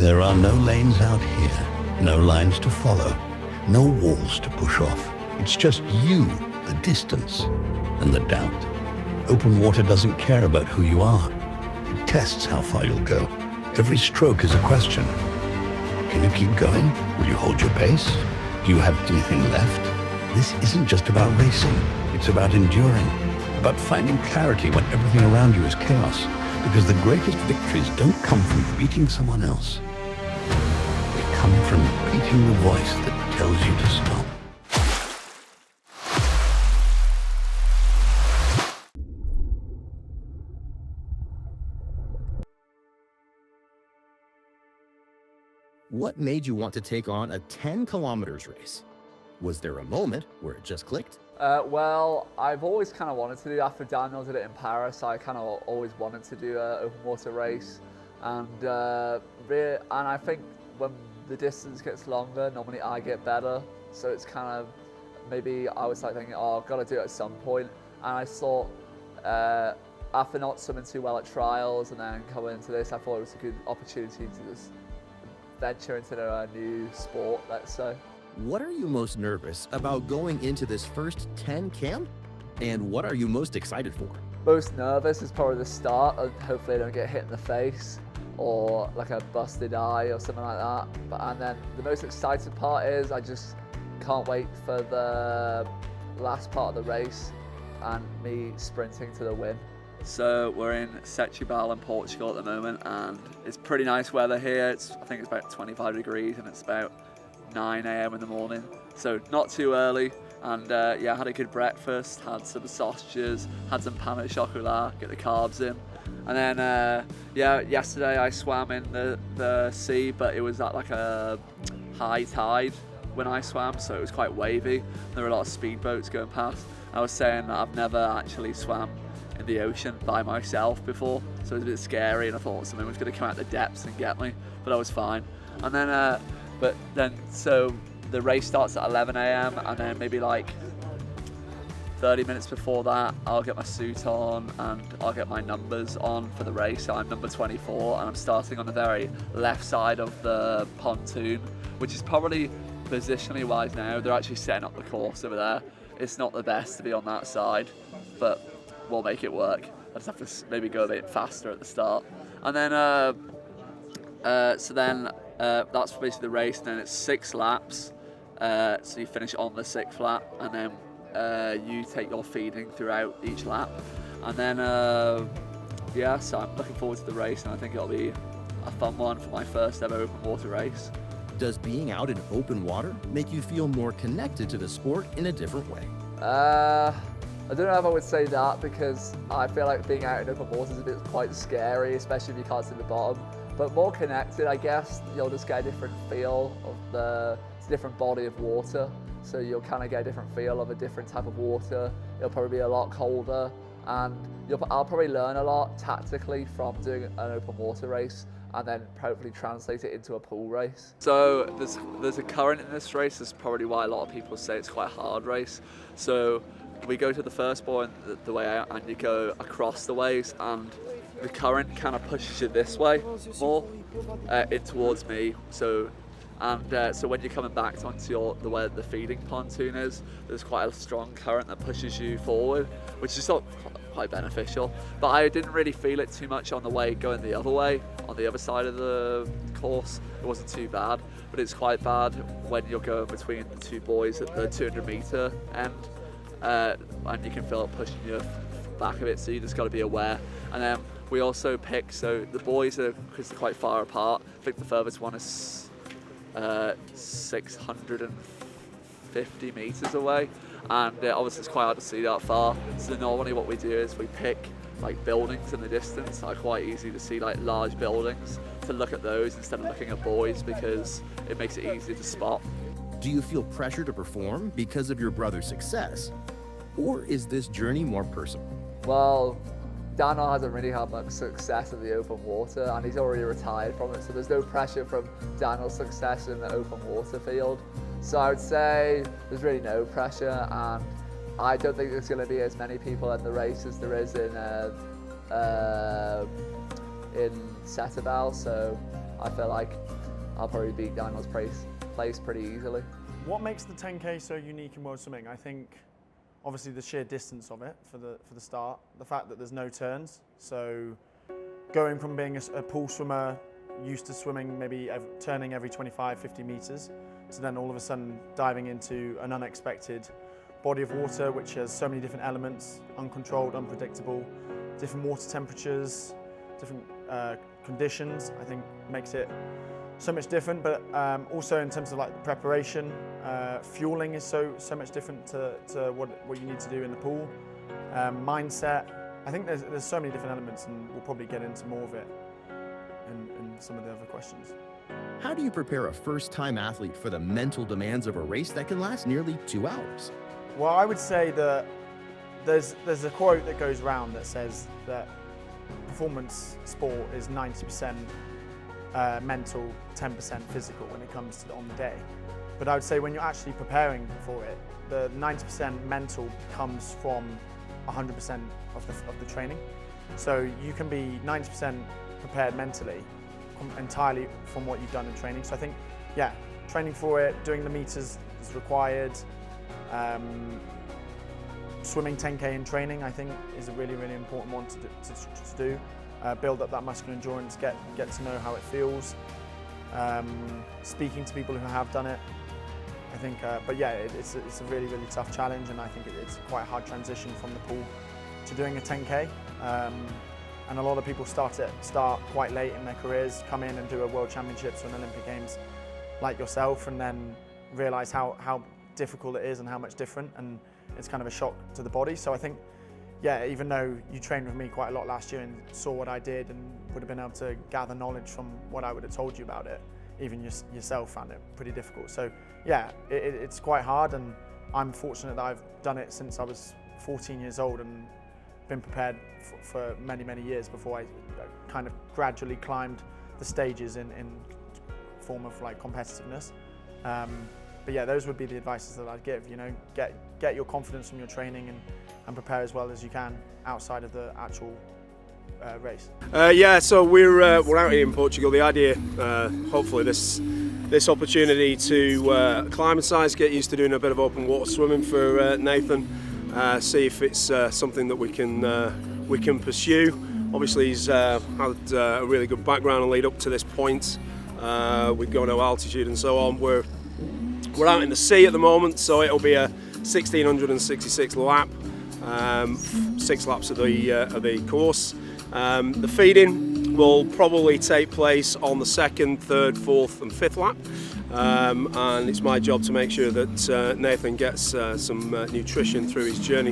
There are no lanes out here, no lines to follow, no walls to push off. It's just you, the distance, and the doubt. Open water doesn't care about who you are. It tests how far you'll go. Every stroke is a question. Can you keep going? Will you hold your pace? Do you have anything left? This isn't just about racing. It's about enduring, about finding clarity when everything around you is chaos. Because the greatest victories don't come from beating someone else. They come from beating the voice that tells you to stop. What made you want to take on a 10 kilometers race? Was there a moment where it just clicked? Well, I've always kind of wanted to do, after Daniel did it in Paris, I kind of always wanted to do an open water race. And I think when the distance gets longer, normally I get better. So it's kind of, maybe I was like thinking, oh, I've got to do it at some point. And I thought, after not swimming too well at trials and then coming into this, I thought it was a good opportunity to just venture into a new sport, let's say. What are you most nervous about going into this first 10 camp? And what are you most excited for? Most nervous is probably the start. Hopefully I don't get hit in the face or like a busted eye or something like that. And then the most exciting part is I just can't wait for the last part of the race and me sprinting to the win. So we're in Setúbal in Portugal at the moment, and it's pretty nice weather here. I think it's about 25 degrees and it's about 9 a.m. in the morning, so not too early. And yeah, I had a good breakfast, had some sausages, had some pain au chocolat, get the carbs in. And then yeah, yesterday I swam in the sea, but it was at like a high tide when I swam, so it was quite wavy. There were a lot of speedboats going past. I was saying that I've never actually swam in the ocean by myself before, so it was a bit scary, and I thought something was going to come out the depths and get me, but I was fine. And then so the race starts at 11 a.m. and then maybe like 30 minutes before that I'll get my suit on and I'll get my numbers on for the race. So I'm number 24 and I'm starting on the very left side of the pontoon, which is probably positionally wise now, they're actually setting up the course over there. It's not the best to be on that side, but we'll make it work. I just have to maybe go a bit faster at the start. And then, that's basically the race, and then it's 6 laps. So you finish on the 6th lap, and then you take your feeding throughout each lap. And then, yeah, so I'm looking forward to the race, and I think it'll be a fun one for my first ever open water race. Does being out in open water make you feel more connected to the sport in a different way? I don't know if I would say that, because I feel like being out in open water is a bit quite scary, especially if you can't see the bottom. But more connected, I guess. You'll just get a different feel of it's a different body of water. So you'll kind of get a different feel of a different type of water. It'll probably be a lot colder, and I'll probably learn a lot tactically from doing an open water race, and then hopefully translate it into a pool race. So there's a current in this race. That's probably why a lot of people say it's quite a hard race. So we go to the first point the way out, and you go across the waves, and the current kind of pushes you this way more, in towards me. So when you're coming back onto the way the feeding pontoon is, there's quite a strong current that pushes you forward, which is not quite beneficial. But I didn't really feel it too much on the way going the other way, on the other side of the course. It wasn't too bad, but it's quite bad when you're going between the two boys at the 200-meter end. And you can feel it pushing you back a bit, so you just got to be aware. And then we also pick, so the boys are, because they're quite far apart, I think the furthest one is 650 meters away, and obviously it's quite hard to see that far. So normally what we do is we pick like buildings in the distance that are quite easy to see, like large buildings, to look at those instead of looking at boys, because it makes it easier to spot. Do you feel pressure to perform because of your brother's success? Or is this journey more personal? Well, Daniel hasn't really had much success in the open water, and he's already retired from it, so there's no pressure from Daniel's success in the open water field. So I would say there's really no pressure, and I don't think there's going to be as many people in the race as there is in Setúbal, so I feel like I'll probably beat Daniel's place pretty easily. What makes the 10K so unique in world swimming? I think obviously the sheer distance of it for the start, the fact that there's no turns. So going from being a pool swimmer, used to swimming maybe turning every 25, 50 meters, to then all of a sudden diving into an unexpected body of water which has so many different elements, uncontrolled, unpredictable, different water temperatures, different conditions, I think makes it so much different. But also in terms of like the preparation, fueling is so much different to what you need to do in the pool. Mindset, I think there's so many different elements, and we'll probably get into more of it in some of the other questions. How do you prepare a first-time athlete for the mental demands of a race that can last nearly 2 hours? Well, I would say that there's a quote that goes around that says that performance sport is 90% mental, 10% physical when it comes to on the day. But I would say when you're actually preparing for it, the 90% mental comes from 100% of the training. So you can be 90% prepared mentally entirely from what you've done in training. So I think, yeah, training for it, doing the meters is required. Swimming 10K in training, I think, is a really, really important one to do. Build up that muscular endurance, get to know how it feels. Speaking to people who have done it, I think. But yeah, it's a really, really tough challenge, and I think it's quite a hard transition from the pool to doing a 10K. And a lot of people start quite late in their careers, come in and do a World Championships or an Olympic Games like yourself, and then realise how difficult it is and how much different, and it's kind of a shock to the body. So I think, yeah, even though you trained with me quite a lot last year and saw what I did and would have been able to gather knowledge from what I would have told you about it, even yourself found it pretty difficult. So yeah, it's quite hard, and I'm fortunate that I've done it since I was 14 years old and been prepared for many, many years before I kind of gradually climbed the stages in form of like competitiveness. But yeah, those would be the advices that I'd give. You know, get your confidence from your training and prepare as well as you can outside of the actual race. Yeah, so we're out here in Portugal. The idea, hopefully, this opportunity to acclimatise, get used to doing a bit of open water swimming for Nathan. See if it's something that we can pursue. Obviously, he's had a really good background and lead up to this point. We've gone to altitude and so on. We're out in the sea at the moment, so it'll be a 1666 lap, 6 laps of the course. The feeding will probably take place on the 2nd, 3rd, 4th and 5th lap, and it's my job to make sure that Nathan gets some nutrition through his journey,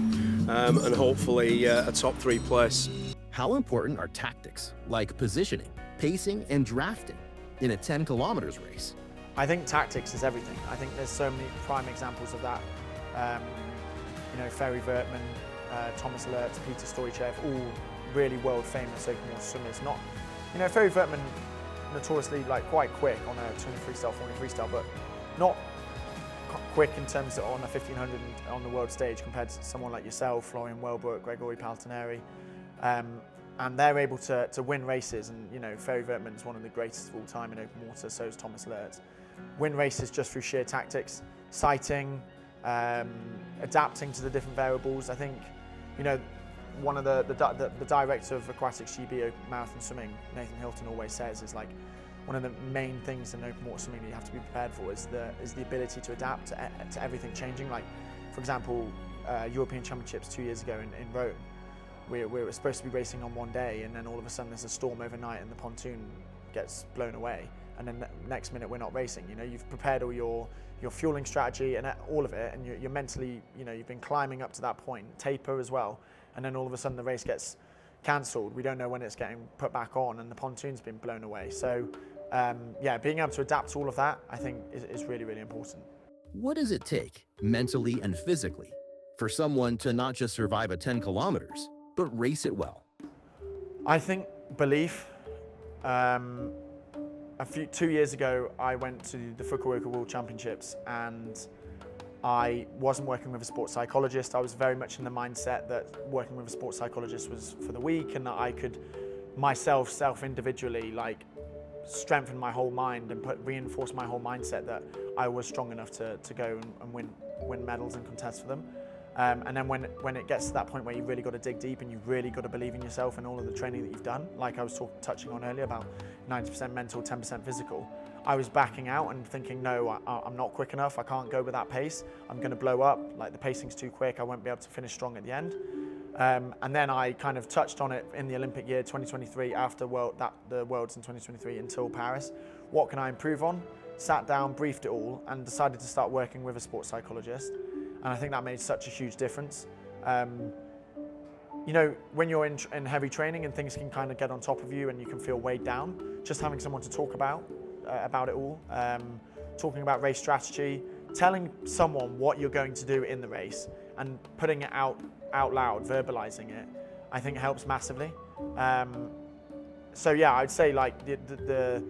and hopefully a top 3 place. How important are tactics like positioning, pacing and drafting in a 10 kilometers race? I think tactics is everything. I think there's so many prime examples of that. You know, Ferry Vertman, Thomas Lertz, Peter Stoichev, all really world famous open water swimmers. Not, you know, Ferry Vertman notoriously like quite quick on a 200 freestyle, 400 freestyle, but not quick in terms of on a 1500 on the world stage compared to someone like yourself, Florian Wellbrook, Gregory Paltineri. And they're able to win races, and you know, Ferry Vertman is one of the greatest of all time in open water, so is Thomas Lertz. Win races just through sheer tactics, sighting, adapting to the different variables. I think, you know, one of the director of aquatics GB marathon swimming, Nathan Hilton, always says is like one of the main things in open water swimming that you have to be prepared for is the ability to adapt to everything changing. Like, for example, European Championships 2 years ago in Rome. We were supposed to be racing on one day, and then all of a sudden there's a storm overnight and the pontoon gets blown away, and then next minute we're not racing. You know, you've prepared all your fueling strategy and all of it, and you're mentally, you know, you've been climbing up to that point, taper as well, and then all of a sudden the race gets cancelled. We don't know when it's getting put back on, and the pontoon's been blown away. So yeah, being able to adapt to all of that, I think is really, really important. What does it take, mentally and physically, for someone to not just survive a 10 kilometers, but race it well? I think belief. 2 years ago, I went to the Fukuoka World Championships, and I wasn't working with a sports psychologist. I was very much in the mindset that working with a sports psychologist was for the weak, and that I could myself, individually, like strengthened my whole mind and reinforced my whole mindset that I was strong enough to go and win medals and contest for them. And then when it gets to that point where you really got to dig deep and you really got to believe in yourself and all of the training that you've done, like I was touching on earlier about 90% mental, 10% physical, I was backing out and thinking, no, I'm not quick enough, I can't go with that pace, I'm going to blow up, like the pacing's too quick, I won't be able to finish strong at the end. And then I kind of touched on it in the Olympic year 2023 after the Worlds in 2023 until Paris. What can I improve on? Sat down, briefed it all, and decided to start working with a sports psychologist. And I think that made such a huge difference. You know, when you're in heavy training and things can kind of get on top of you and you can feel weighed down, just having someone to talk about it all, talking about race strategy, telling someone what you're going to do in the race and putting it out loud, verbalizing it, I think helps massively. So yeah, I'd say like the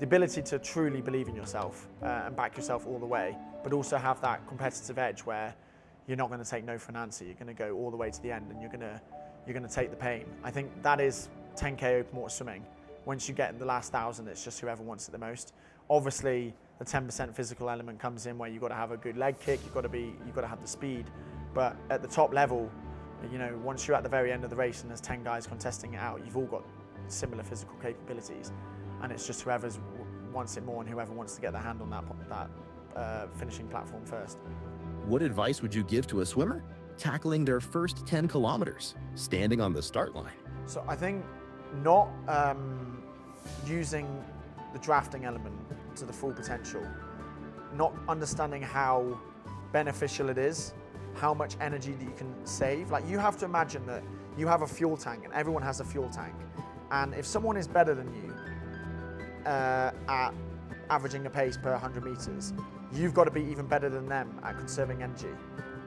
ability to truly believe in yourself and back yourself all the way, but also have that competitive edge where you're not going to take no for an answer. You're going to go all the way to the end and you're going to take the pain. I think that is 10K open water swimming. Once you get in the last 1,000, it's just whoever wants it the most. Obviously, the 10% physical element comes in where you've got to have a good leg kick, you've got to have the speed. But at the top level, you know, once you're at the very end of the race and there's 10 guys contesting it out, you've all got similar physical capabilities. And it's just whoever wants it more and whoever wants to get their hand on that finishing platform first. What advice would you give to a swimmer tackling their first 10 kilometers, standing on the start line? So I think not using the drafting element to the full potential, not understanding how beneficial it is, how much energy that you can save. Like, you have to imagine that you have a fuel tank and everyone has a fuel tank. And if someone is better than you at averaging a pace per 100 meters, you've got to be even better than them at conserving energy.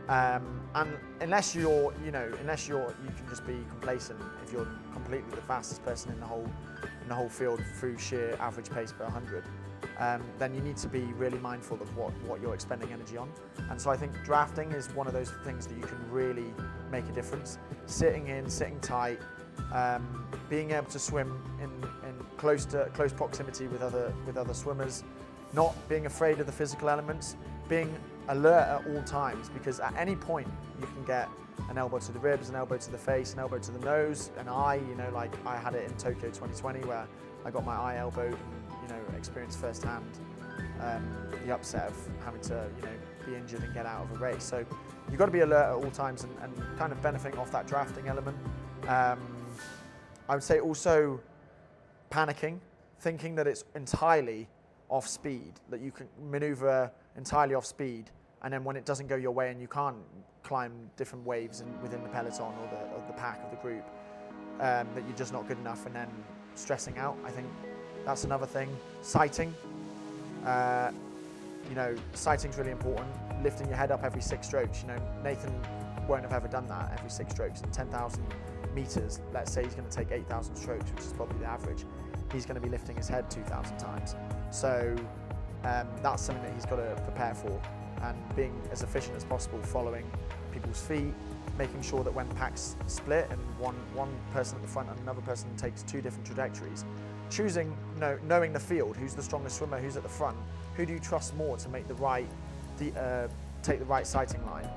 And unless you can just be complacent if you're completely the fastest person in the whole field through sheer average pace per 100, then you need to be really mindful of what you're expending energy on. And so I think drafting is one of those things that you can really make a difference. Sitting tight, being able to swim in close proximity with other swimmers, not being afraid of the physical elements, being alert at all times, because at any point you can get an elbow to the ribs, an elbow to the face, an elbow to the nose, an eye. You know, like I had it in Tokyo 2020 where I got my eye elbowed and, you know, experienced firsthand the upset of having to, you know, be injured and get out of a race. So you've got to be alert at all times and kind of benefiting off that drafting element. I would say also panicking, thinking that it's entirely off speed, that you can maneuver entirely off speed, and then when it doesn't go your way and you can't climb different waves within the peloton or the pack of the group, that you're just not good enough and then stressing out. I think that's another thing. Sighting, you know, sighting's really important. Lifting your head up every 6 strokes. You know, Nathan won't have ever done that every 6 strokes. In 10,000 meters, let's say he's going to take 8,000 strokes, which is probably the average. He's going to be lifting his head 2,000 times. So that's something that he's got to prepare for, and being as efficient as possible, following people's feet, making sure that when packs split and one person at the front and another person takes 2 different trajectories, choosing, knowing the field, who's the strongest swimmer, who's at the front, who do you trust more to make take the right sighting line.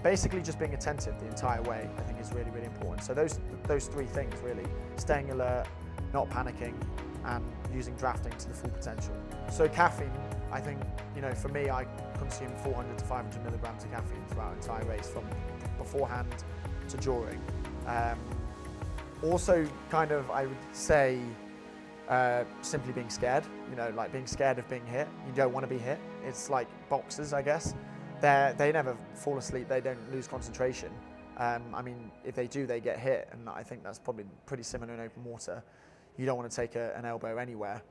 Basically just being attentive the entire way, I think, is really, really important. So those 3 things really: staying alert, not panicking, and using drafting to the full potential. So caffeine, I think, for me, I consume 400 to 500 milligrams of caffeine throughout an entire race, from beforehand to during. Also, kind of, I would say, simply being scared, like being scared of being hit. You don't want to be hit. It's like boxers, I guess. They never fall asleep, they don't lose concentration. I mean, if they do, they get hit, and I think that's probably pretty similar in open water. You don't want to take an elbow anywhere.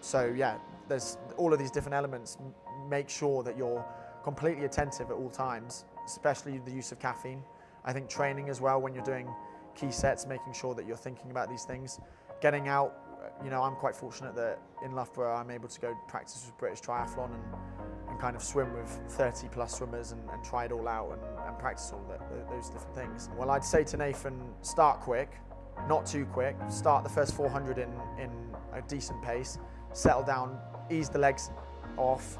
So yeah, there's all of these different elements. Make sure that you're completely attentive at all times, especially the use of caffeine. I think training as well, when you're doing key sets, making sure that you're thinking about these things. Getting out, I'm quite fortunate that in Loughborough I'm able to go practice with British Triathlon and kind of swim with 30 plus swimmers and try it all out and practice all those different things. Well, I'd say to Nathan, start quick, not too quick. Start the first 400 in a decent pace, settle down, ease the legs off,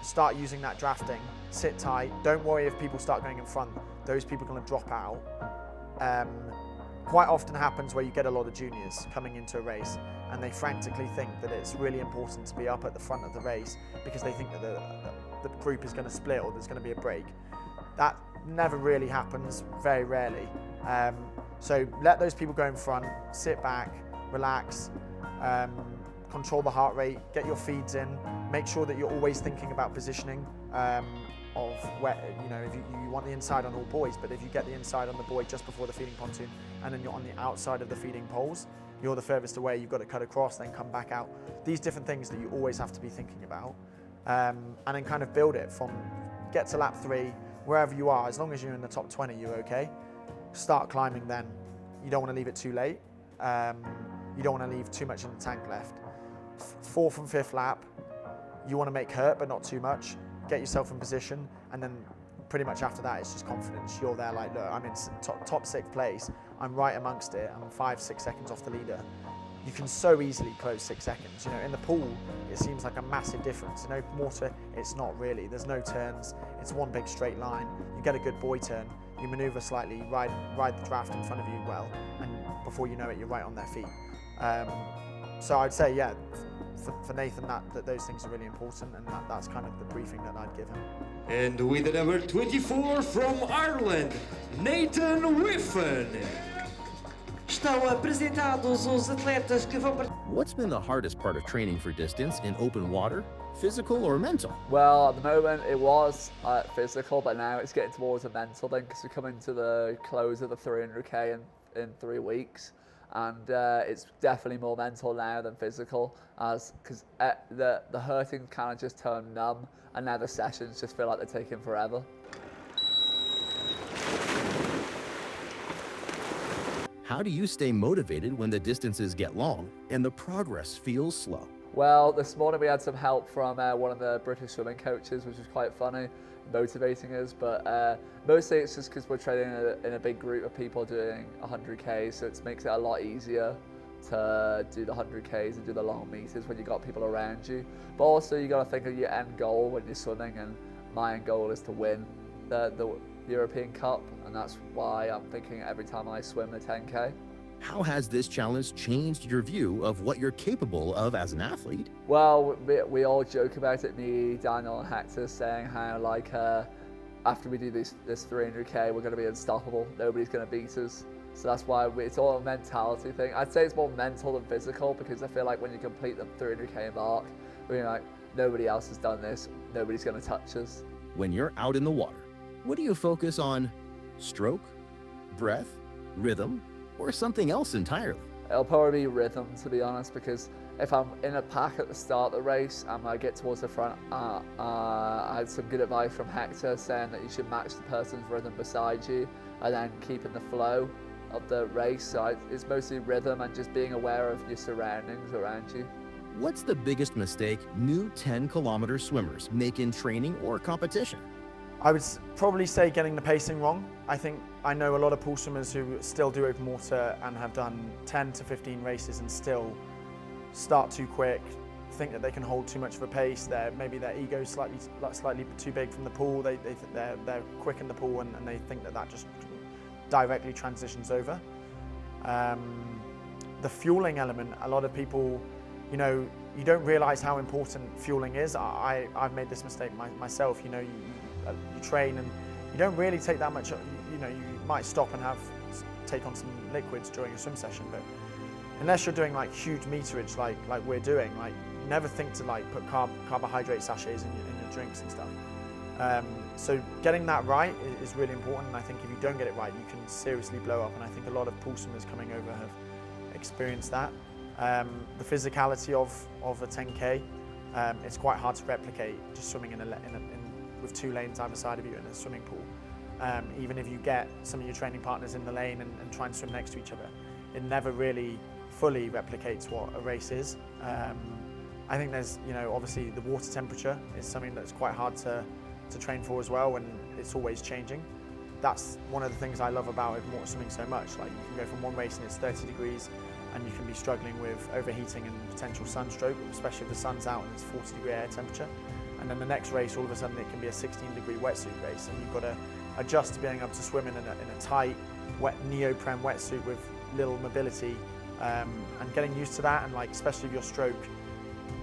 start using that drafting, sit tight. Don't worry if people start going in front. Those people are going to drop out. Quite often happens where you get a lot of juniors coming into a race and they frantically think that it's really important to be up at the front of the race because they think that the group is going to split or there's going to be a break. That never really happens, very rarely. So let those people go in front, sit back, relax, control the heart rate, get your feeds in, make sure that you're always thinking about positioning of where, if you want the inside on all buoys, but if you get the inside on the buoy just before the feeding pontoon and then you're on the outside of the feeding poles, you're the furthest away, you've got to cut across, then come back out. These different things that you always have to be thinking about, and then kind of build it from get to lap 3, wherever you are, as long as you're in the top 20, you're okay. Start climbing then. You don't want to leave it too late. You don't want to leave too much in the tank left. 4th and 5th lap, you want to make hurt, but not too much. Get yourself in position, and then pretty much after that, it's just confidence. You're there like, look, I'm in top 6th place. I'm right amongst it. I'm 5-6 seconds off the leader. You can so easily close 6 seconds. In the pool, it seems like a massive difference. Water, it's not really. There's no turns. It's one big straight line. You get a good buoy turn. You maneuver slightly, ride the draft in front of you well, and before you know it, you're right on their feet. So I'd say, yeah, for Nathan, that those things are really important, and that's kind of the briefing that I'd give him. And with the number 24 from Ireland, Nathan Wiffen. Estão apresentados os atletas que vão participar. What's been the hardest part of training for distance in open water, physical or mental? Well, at the moment it was physical, but now it's getting towards a mental thing because we're coming to the close of the 300k in 3 weeks. And it's definitely more mental now than physical, because the hurting kind of just turned numb, and now the sessions just feel like they're taking forever. How do you stay motivated when the distances get long and the progress feels slow? Well, this morning we had some help from one of the British swimming coaches, which was quite funny, motivating us, but mostly it's just because we're training in a big group of people doing 100k, so it makes it a lot easier to do the 100ks and do the long meters when you've got people around you. But also you got to think of your end goal when you're swimming, and my end goal is to win the European Cup, and that's why I'm thinking every time I swim the 10k. How has this challenge changed your view of what you're capable of as an athlete? Well, we all joke about it, me, Daniel and Hector, saying how after we do this 300k, we're going to be unstoppable. Nobody's going to beat us. So that's why it's all a mentality thing. I'd say it's more mental than physical, because I feel like when you complete the 300k mark, we're like, nobody else has done this. Nobody's going to touch us. When you're out in the water, what do you focus on? Stroke, breath, rhythm, or something else entirely? It'll probably be rhythm, to be honest, because if I'm in a pack at the start of the race and I get towards the front, I had some good advice from Hector saying that you should match the person's rhythm beside you and then keeping the flow of the race. So it's mostly rhythm and just being aware of your surroundings around you. What's the biggest mistake new 10-kilometer swimmers make in training or competition? I would probably say getting the pacing wrong. I know a lot of pool swimmers who still do open water and have done 10 to 15 races and still start too quick, think that they can hold too much of a pace. Maybe their ego's slightly too big from the pool. They think they're quick in the pool, and they think that just directly transitions over. The fueling element, a lot of people, you don't realize how important fueling is. I've made this mistake myself. You train and you don't really take that much. You might stop and take on some liquids during a swim session, but unless you're doing huge meterage like we're doing, you never think to put carbohydrate sachets in your drinks and stuff. So getting that right is really important, and I think if you don't get it right, you can seriously blow up, and I think a lot of pool swimmers coming over have experienced that. The physicality of a 10k, it's quite hard to replicate just swimming with 2 lanes either side of you in a swimming pool. Even if you get some of your training partners in the lane and try and swim next to each other, it never really fully replicates what a race is. I think there's, obviously the water temperature is something that's quite hard to train for as well, and it's always changing. that's one of the things I love about open water swimming so much. Like, you can go from one race and it's 30 degrees and you can be struggling with overheating and potential sunstroke, especially if the sun's out and it's 40-degree air temperature. And then the next race, all of a sudden it can be a 16-degree wetsuit race, and you've got to adjust to being able to swim in a tight, wet neoprene wetsuit with little mobility, and getting used to that. And like, especially if your stroke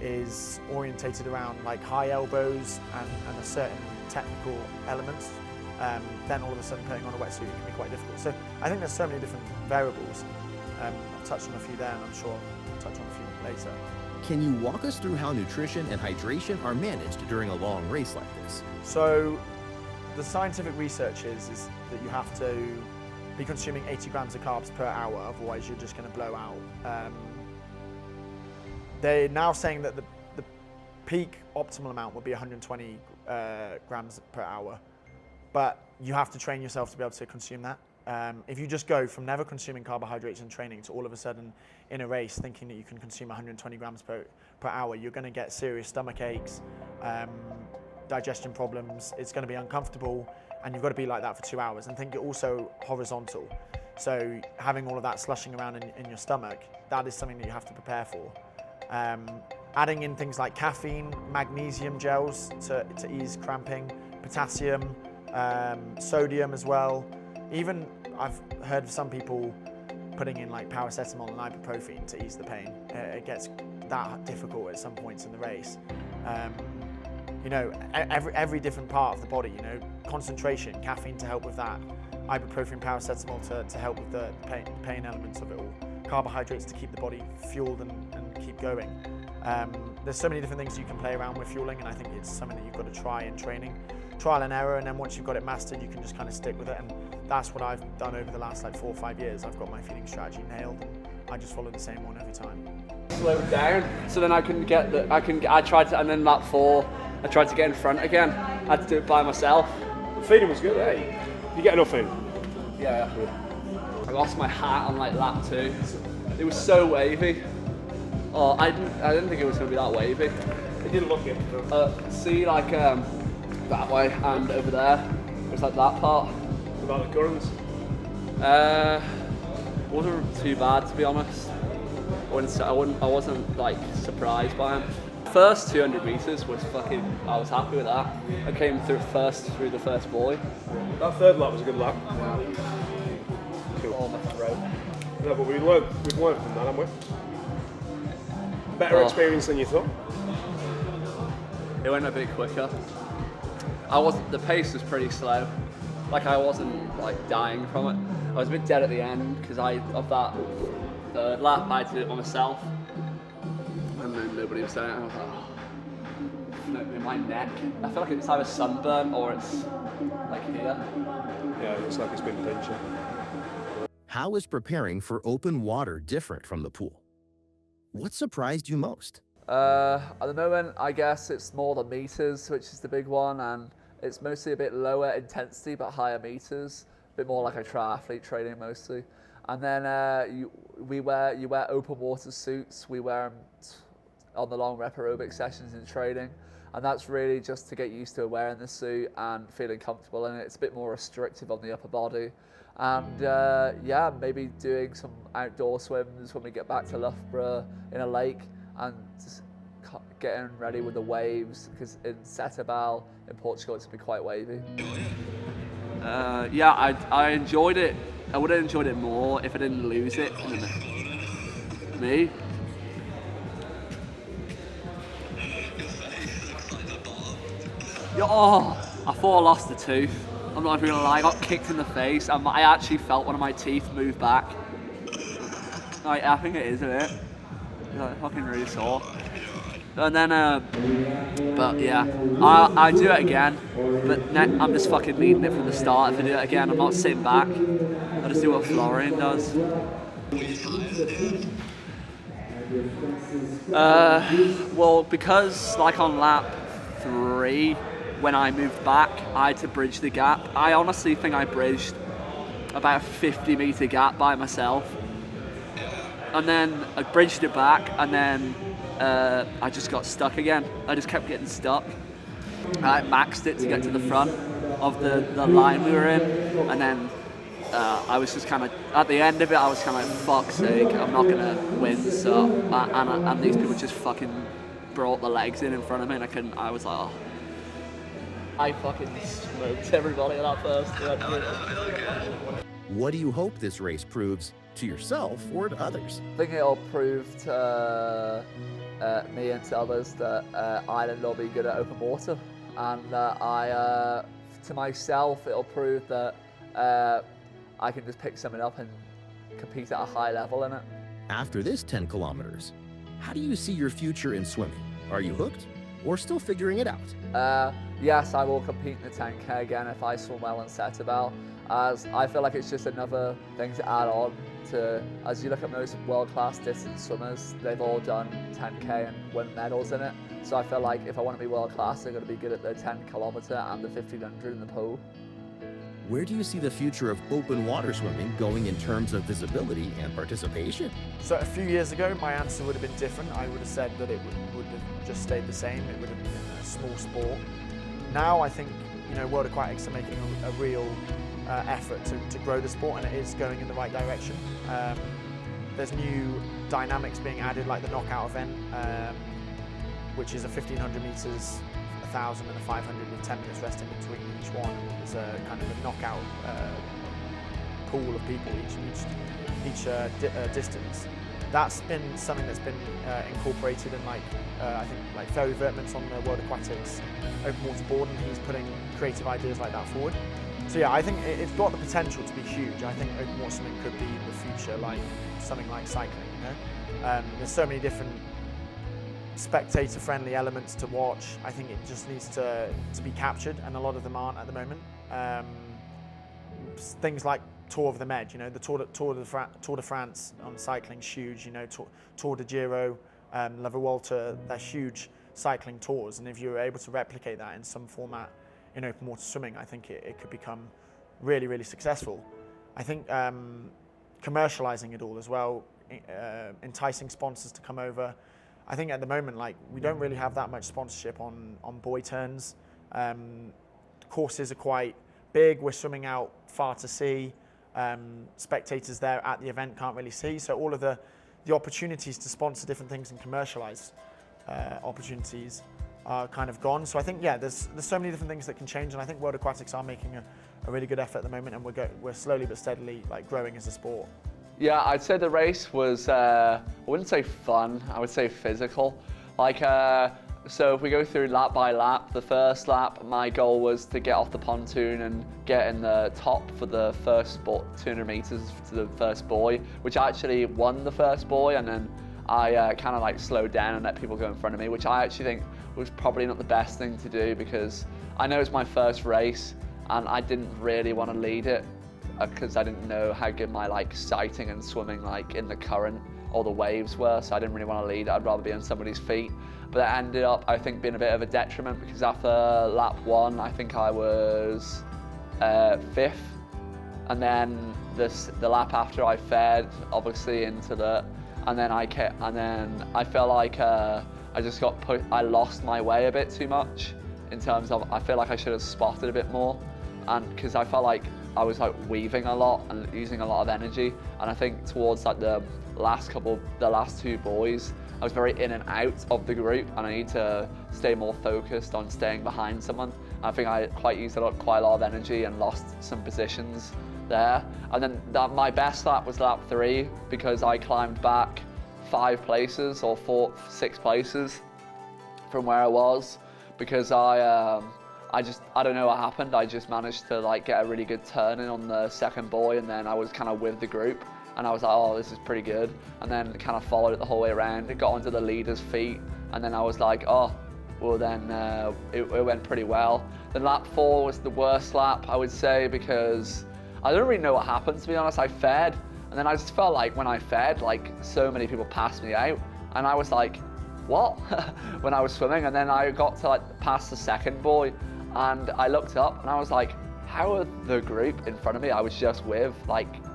is orientated around like high elbows and a certain technical elements, then all of a sudden putting on a wetsuit can be quite difficult. So I think there's so many different variables. I've touched on a few there, and I'm sure I'll touch on a few later. Can you walk us through how nutrition and hydration are managed during a long race like this? So the scientific research is that you have to be consuming 80 grams of carbs per hour, otherwise you're just going to blow out. They're now saying that the peak optimal amount would be 120 grams per hour, but you have to train yourself to be able to consume that. If you just go from never consuming carbohydrates in training to all of a sudden in a race thinking that you can consume 120 grams per hour, you're going to get serious stomach aches, digestion problems. It's going to be uncomfortable, and you've got to be like that for 2 hours. And think you're also horizontal, so having all of that slushing around in your stomach, that is something that you have to prepare for. Adding in things like caffeine, magnesium gels to ease cramping, potassium, sodium as well. Even I've heard of some people putting in like paracetamol and ibuprofen to ease the pain. It gets that difficult at some points in the race. You know, every different part of the body, you know, concentration, caffeine to help with that, ibuprofen, paracetamol to help with the pain elements of it all, carbohydrates to keep the body fueled and keep going. There's so many different things you can play around with fueling, and I think it's something that you've got to try in training. Trial and error, and then once you've got it mastered, you can just kind of stick with it. And that's what I've done over the last like 4 or 5 years. I've got my feeding strategy nailed, and I just follow the same one every time. Slow down, so then I can get I tried to, and then lap 4, I tried to get in front again. I had to do it by myself. The feeding was good, eh? You get enough in? Yeah. I lost my hat on like lap 2. It was so wavy. Oh, I didn't think it was going to be that wavy. It didn't look it. See, like that way and over there. It was like that part. What about the currents? Wasn't too bad, to be honest. I wasn't like surprised by him. First 200 meters was I was happy with that. I came through the first buoy. That third lap was a good lap. Cool. On my throat. No, but we've learned from that, haven't we? Better experience than you thought. It went a bit quicker. The pace was pretty slow. Like, I wasn't like dying from it. I was a bit dead at the end because of that third lap. I had to do it by myself, and then nobody was doing it. I was like, no, in my neck. I feel like it's either sunburn or it's like here. Yeah, it looks like it's been pinching. How is preparing for open water different from the pool? What surprised you most? At the moment, I guess it's more the meters, which is the big one, and it's mostly a bit lower intensity but higher meters, a bit more like a triathlete training mostly. And then you wear open water suits. We wear them on the long rep aerobic sessions in training, and that's really just to get used to wearing the suit and feeling comfortable in it. It's a bit more restrictive on the upper body. And yeah, maybe doing some outdoor swims when we get back to Loughborough in a lake, and just getting ready with the waves, because in Setúbal in Portugal it's been quite wavy. Yeah, I enjoyed it. I would have enjoyed it more if I didn't lose it. Me? Oh, I thought I lost the tooth. I'm not even gonna lie, I got kicked in the face. I actually felt one of my teeth move back. Like, I think it is, isn't it? It's like fucking really sore. And then, but yeah, I do it again, but I'm just fucking leading it from the start. If I do it again, I'm not sitting back. I just do what Florian does. Well, because like on lap 3, when I moved back, I had to bridge the gap. I honestly think I bridged about a 50-meter gap by myself. And then I bridged it back, and then I just got stuck again. I just kept getting stuck. I maxed it to get to the front, of the line we were in, and then I was just kind of, at the end of it, I was kind of like, fuck's sake, I'm not gonna win. So, and these people just fucking brought the legs in front of me, and I was like, oh. I fucking smoked everybody in that first. What do you hope this race proves to yourself or to others? I think it'll prove to me and to others that Ireland will be good at open water, and that to myself, it'll prove that I can just pick something up and compete at a high level in it. After this 10 kilometers, how do you see your future in swimming? Are you hooked or still figuring it out? Yes, I will compete in the 10K again if I swim well and set about, as I feel like it's just another thing to add on to, as you look at most world-class distance swimmers, they've all done 10K and won medals in it. So I feel like if I want to be world-class, they're going to be good at the 10 kilometer and the 1500 in the pool. Where do you see the future of open water swimming going in terms of visibility and participation? So a few years ago, my answer would have been different. I would have said that it would have just stayed the same. It would have been a small sport. Now I think, you know, World Aquatics are making a real effort to grow the sport, and it is going in the right direction. There's new dynamics being added, like the knockout event, which is a 1500 meters, 1000 and a 500 with 10 minutes rest in between each one. There's a kind of a knockout pool of people each distance. That's been something that's been incorporated, and I think like Ferry Vertman's on the World Aquatics open water board, and he's putting creative ideas like that forward. So yeah, I think it's got the potential to be huge. I think open water swimming could be the future, like something like cycling. You know, there's so many different spectator-friendly elements to watch. I think it just needs to be captured, and a lot of them aren't at the moment. Things like Tour of the Med, you know, the Tour de France on cycling's huge. You know, Tour de Giro, La Vuelta, they're huge cycling tours, and if you're able to replicate that in some format in open water swimming, I think it could become really, really successful. I think commercializing it all as well, enticing sponsors to come over. I think at the moment, like, we don't really have that much sponsorship on buoy turns. Courses are quite big. We're swimming out far to sea. Spectators there at the event can't really see. So all of the opportunities to sponsor different things and commercialize opportunities are kind of gone. So I think, yeah, there's so many different things that can change, and I think World Aquatics are making a really good effort at the moment, and we're slowly but steadily like growing as a sport. Yeah, I'd say the race was, I wouldn't say fun, I would say physical. Like, so if we go through lap by lap, the first lap, my goal was to get off the pontoon and get in the top for the first 200 meters to the first buoy, which I actually won the first buoy, and then I kind of like slowed down and let people go in front of me, which I actually think was probably not the best thing to do, because I know it's my first race and I didn't really want to lead it, because I didn't know how good my like sighting and swimming like in the current or the waves were, so I didn't really want to lead. I'd rather be on somebody's feet. But that ended up, I think, being a bit of a detriment, because after lap 1, I think I was 5th, and then the lap after I fared obviously into the, and then I felt like I just got I lost my way a bit too much in terms of, I feel like I should have spotted a bit more, and because I felt like I was like weaving a lot and using a lot of energy, and I think towards like the last 2 buoys, I was very in and out of the group, and I need to stay more focused on staying behind someone. I think I used quite a lot of energy and lost some positions there. And then my best lap was lap 3, because I climbed back 5 places or 6 places from where I was, because I don't know what happened. I just managed to like get a really good turn in on the second buoy, and then I was kind of with the group, and I was like, oh, this is pretty good. And then kind of followed it the whole way around. It got onto the leader's feet, and then I was like, oh, well then it went pretty well. Then lap 4 was the worst lap, I would say, because I don't really know what happened, to be honest. I fared, and then I just felt like when I fared, like so many people passed me out, and I was like, what? When I was swimming, and then I got to like past the second buoy, and I looked up, and I was like, how are the group in front of me I was just with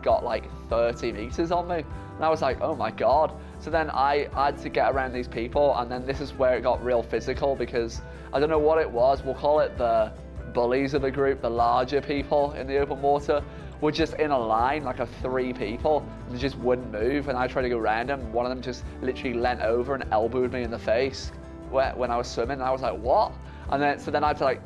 got like 30 meters on me? And I was like, oh my God. So then I had to get around these people, and then this is where it got real physical, because I don't know what it was. We'll call it the bullies of the group, the larger people in the open water, were just in a line, like of 3 people, and they just wouldn't move. And I tried to go around them. One of them just literally leant over and elbowed me in the face when I was swimming. And I was like, what? And then, so then I had to like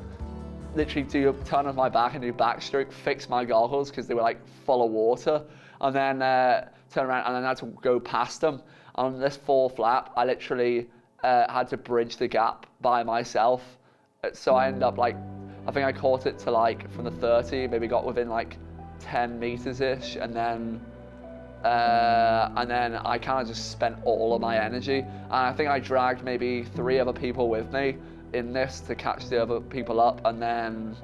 literally turn on my back and do backstroke, fix my goggles because they were like full of water, and then turn around, and then I had to go past them. On this 4 flap, I literally had to bridge the gap by myself. So I ended up like, I think I caught it to like from the 30, maybe got within like 10 meters-ish, and then I kind of just spent all of my energy. And I think I dragged maybe 3 other people with me in this to catch the other people up, and then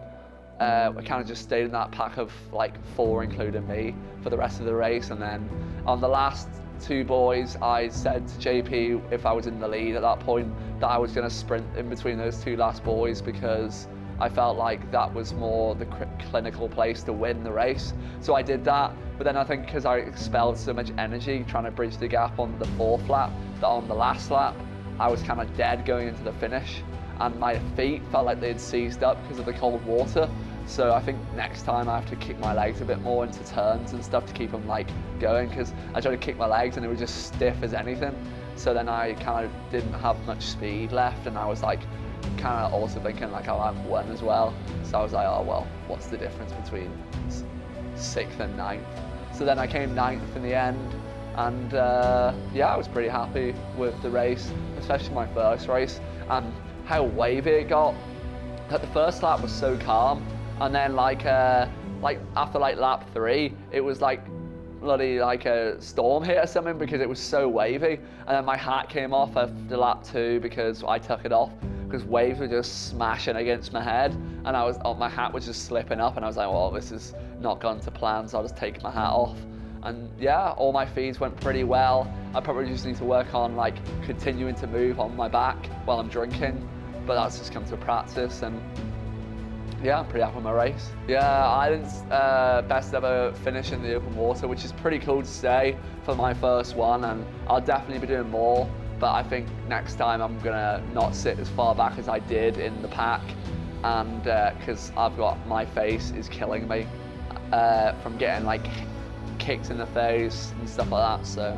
I kind of just stayed in that pack of like 4, including me, for the rest of the race. And then on the last 2 boys, I said to JP, if I was in the lead at that point, that I was going to sprint in between those 2 last boys, because I felt like that was more the clinical place to win the race. So I did that, but then I think because I expelled so much energy trying to bridge the gap on the 4th lap, that on the last lap, I was kind of dead going into the finish, and my feet felt like they'd seized up because of the cold water. So I think next time I have to kick my legs a bit more into turns and stuff to keep them like going, because I tried to kick my legs and they were just stiff as anything. So then I kind of didn't have much speed left, and I was like kind of also thinking like I'll have 1 as well. So I was like, oh well, what's the difference between 6th and 9th? So then I came 9th in the end, and yeah, I was pretty happy with the race, especially my first race, and how wavy it got. Like the first lap was so calm, and then like after like lap 3, it was like bloody like a storm hit or something, because it was so wavy. And then my hat came off after lap 2 because I took it off, because waves were just smashing against my head, and my hat was just slipping up, and I was like, well, this is not gone to plan, so I'll just take my hat off. And yeah, all my feeds went pretty well. I probably just need to work on like continuing to move on my back while I'm drinking, but that's just come to practice. And yeah, I'm pretty happy with my race. Yeah, I didn't best ever finish in the open water, which is pretty cool to say for my first one, and I'll definitely be doing more. But I think next time I'm gonna not sit as far back as I did in the pack, and because my face is killing me from getting like kicked in the face and stuff like that. So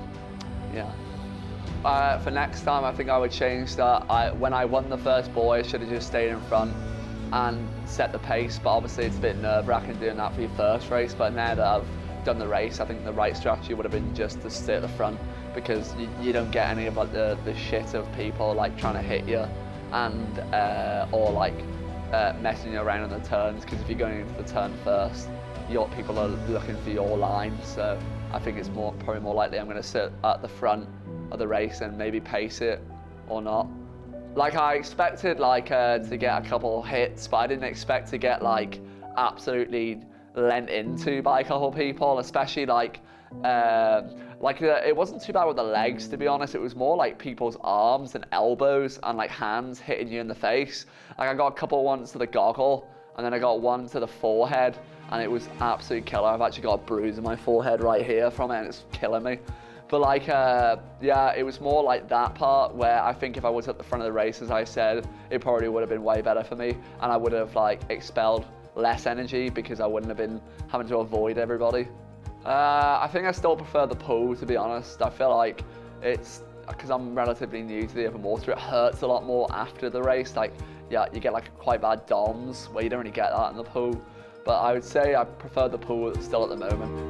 yeah. For next time, I think I would change that. When I won the first boy, I should have just stayed in front and set the pace, but obviously it's a bit nerve-wracking doing that for your first race. But now that I've done the race, I think the right strategy would have been just to stay at the front, because you don't get any of like the shit of people like trying to hit you and or like messing you around on the turns, because if you're going into the turn first, people are looking for your line. So I think it's probably more likely I'm going to sit at the front of the race and maybe pace it or not. Like I expected like to get a couple hits, but I didn't expect to get like absolutely lent into by a couple people, especially like it wasn't too bad with the legs, to be honest. It was more like people's arms and elbows and like hands hitting you in the face. Like I got a couple ones to the goggle, and then I got one to the forehead, and it was absolute killer. I've actually got a bruise in my forehead right here from it, and it's killing me. But like, yeah, it was more like that part where I think if I was at the front of the race, as I said, it probably would have been way better for me, and I would have like expelled less energy because I wouldn't have been having to avoid everybody. I think I still prefer the pool, to be honest. I feel like it's, because I'm relatively new to the open water, it hurts a lot more after the race. Like, yeah, you get like quite bad DOMs where you don't really get that in the pool. But I would say I prefer the pool still at the moment.